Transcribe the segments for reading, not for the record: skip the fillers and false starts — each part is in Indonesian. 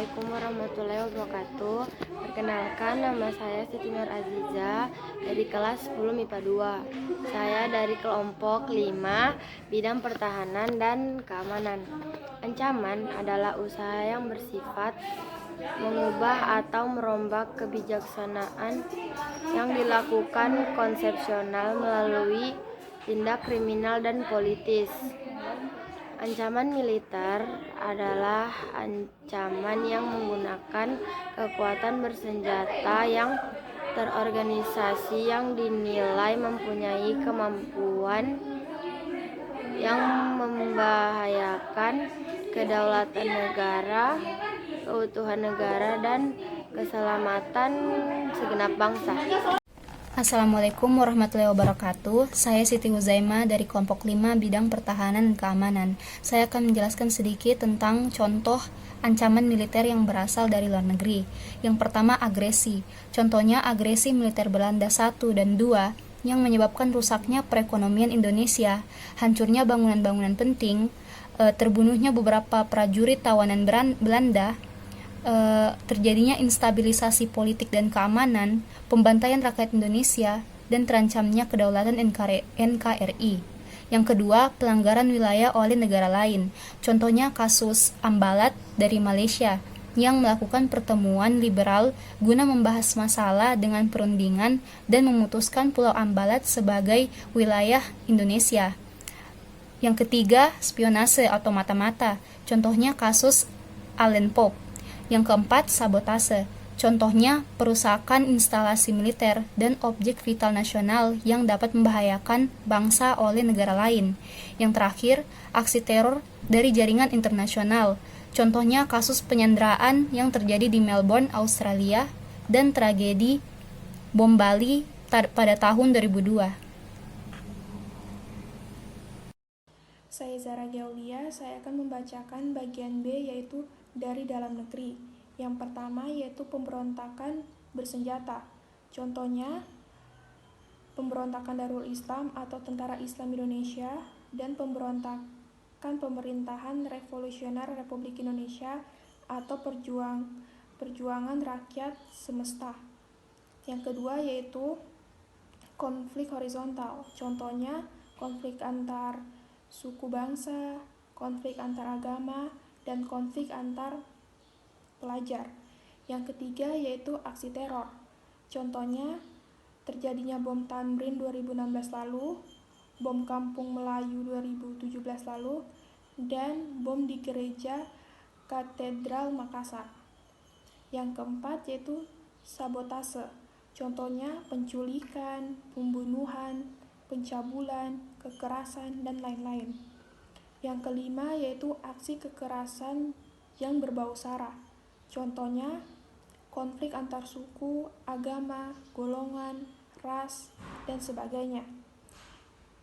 Assalamualaikum warahmatullahi wabarakatuh. Perkenalkan, nama saya Siti Nur Aziza dari kelas 10 MIPA 2. Saya dari kelompok 5 bidang pertahanan dan keamanan. Ancaman adalah usaha yang bersifat mengubah atau merombak kebijaksanaan yang dilakukan konsepsional melalui tindak kriminal dan politis. Ancaman militer adalah ancaman yang menggunakan kekuatan bersenjata yang terorganisasi yang dinilai mempunyai kemampuan yang membahayakan kedaulatan negara, keutuhan negara, dan keselamatan segenap bangsa. Assalamualaikum warahmatullahi wabarakatuh. Saya Siti Huzaimah dari kelompok 5 bidang pertahanan dan keamanan. Saya akan menjelaskan sedikit tentang contoh ancaman militer yang berasal dari luar negeri. Yang pertama, agresi. Contohnya agresi militer Belanda 1 dan 2 yang menyebabkan rusaknya perekonomian Indonesia, hancurnya bangunan-bangunan penting, terbunuhnya beberapa prajurit tawanan Belanda, terjadinya instabilisasi politik dan keamanan, pembantaian rakyat Indonesia, dan terancamnya kedaulatan NKRI. Yang kedua, pelanggaran wilayah oleh negara lain. Contohnya kasus Ambalat dari Malaysia yang melakukan pertemuan liberal guna membahas masalah dengan perundingan dan memutuskan Pulau Ambalat sebagai wilayah Indonesia. Yang ketiga, spionase atau mata-mata. Contohnya kasus Allen Pope. Yang keempat, sabotase. Contohnya, perusakan instalasi militer dan objek vital nasional yang dapat membahayakan bangsa oleh negara lain. Yang terakhir, aksi teror dari jaringan internasional. Contohnya, kasus penyanderaan yang terjadi di Melbourne, Australia, dan tragedi bom Bali pada tahun 2002. Saya Zara Gaulia, saya akan membacakan bagian B, yaitu dari dalam negeri. Yang pertama yaitu pemberontakan bersenjata. Contohnya pemberontakan Darul Islam atau Tentara Islam Indonesia dan pemberontakan pemerintahan revolusioner Republik Indonesia atau perjuangan rakyat semesta. Yang kedua yaitu konflik horizontal. Contohnya konflik antar suku bangsa, konflik antar agama, dan konflik antar pelajar. Yang ketiga yaitu aksi teror. Contohnya terjadinya bom Tamrin 2016 lalu, bom Kampung Melayu 2017 lalu, dan bom di gereja Katedral Makassar. Yang keempat yaitu sabotase. Contohnya penculikan, pembunuhan, pencabulan, kekerasan, dan lain-lain. Yang kelima yaitu aksi kekerasan yang berbau sara. Contohnya konflik antar suku, agama, golongan, ras, dan sebagainya.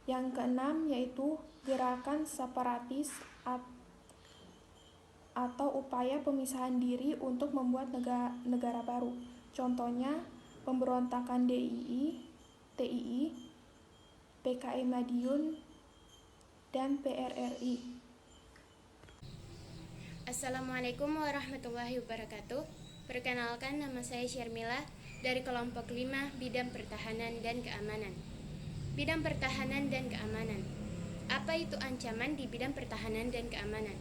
Yang keenam yaitu gerakan separatis atau upaya pemisahan diri untuk membuat negara baru. Contohnya pemberontakan DII, TII, PKI Madiun, dan PRRI. Assalamualaikum warahmatullahi wabarakatuh. Perkenalkan, nama saya Syarmila dari kelompok 5 bidang pertahanan dan keamanan. Bidang pertahanan dan keamanan. Apa itu ancaman di bidang pertahanan dan keamanan?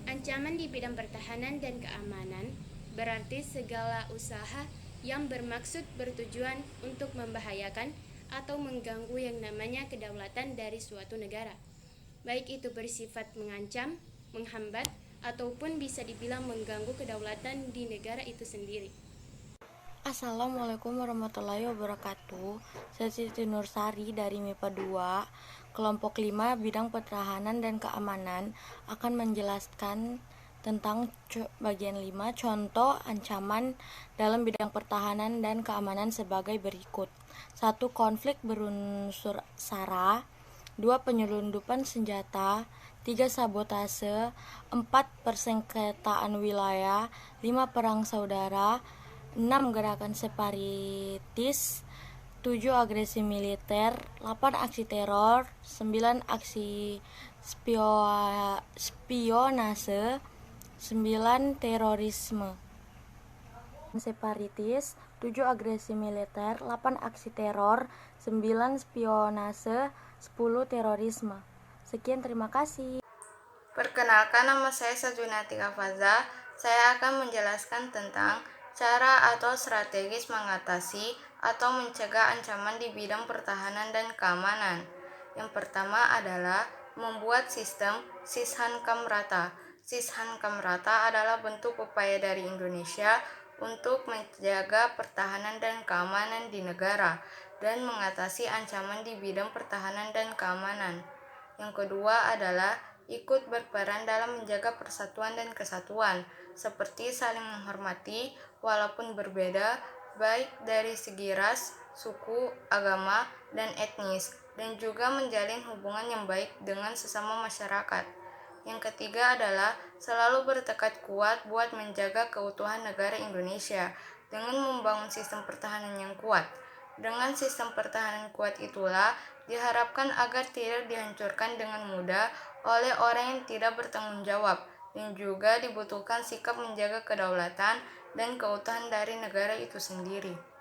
Ancaman di bidang pertahanan dan keamanan berarti segala usaha yang bermaksud bertujuan untuk membahayakan atau mengganggu yang namanya kedaulatan dari suatu negara, baik itu bersifat mengancam, menghambat, ataupun bisa dibilang mengganggu kedaulatan di negara itu sendiri. Assalamualaikum warahmatullahi wabarakatuh. Saya Siti Nursari dari MIPA 2, kelompok 5 bidang pertahanan dan keamanan akan menjelaskan tentang bagian 5 contoh ancaman dalam bidang pertahanan dan keamanan sebagai berikut. 1. Konflik berunsur sara. 2. Penyelundupan senjata. 3. Sabotase. 4. Persengketaan wilayah. 5. Perang saudara. 6. Gerakan separatis. 7. Agresi militer. 8. Aksi teror. 9. Aksi spionase. 9. Terorisme separatis, 7. Agresi militer, 8. Aksi teror, 9. Spionase, 10. Terorisme. Sekian, terima kasih. Perkenalkan, nama saya Sajunati Kafaza. Saya akan menjelaskan tentang cara atau strategis mengatasi atau mencegah ancaman di bidang pertahanan dan keamanan. Yang pertama adalah membuat sistem Sishankam Rata. Sishankam Rata adalah bentuk upaya dari Indonesia untuk menjaga pertahanan dan keamanan di negara dan mengatasi ancaman di bidang pertahanan dan keamanan. Yang kedua adalah ikut berperan dalam menjaga persatuan dan kesatuan, seperti saling menghormati walaupun berbeda, baik dari segi ras, suku, agama, dan etnis, dan juga menjalin hubungan yang baik dengan sesama masyarakat. Yang ketiga adalah selalu bertekad kuat buat menjaga keutuhan negara Indonesia dengan membangun sistem pertahanan yang kuat. Dengan sistem pertahanan kuat itulah diharapkan agar tidak dihancurkan dengan mudah oleh orang yang tidak bertanggung jawab, dan juga dibutuhkan sikap menjaga kedaulatan dan keutuhan dari negara itu sendiri.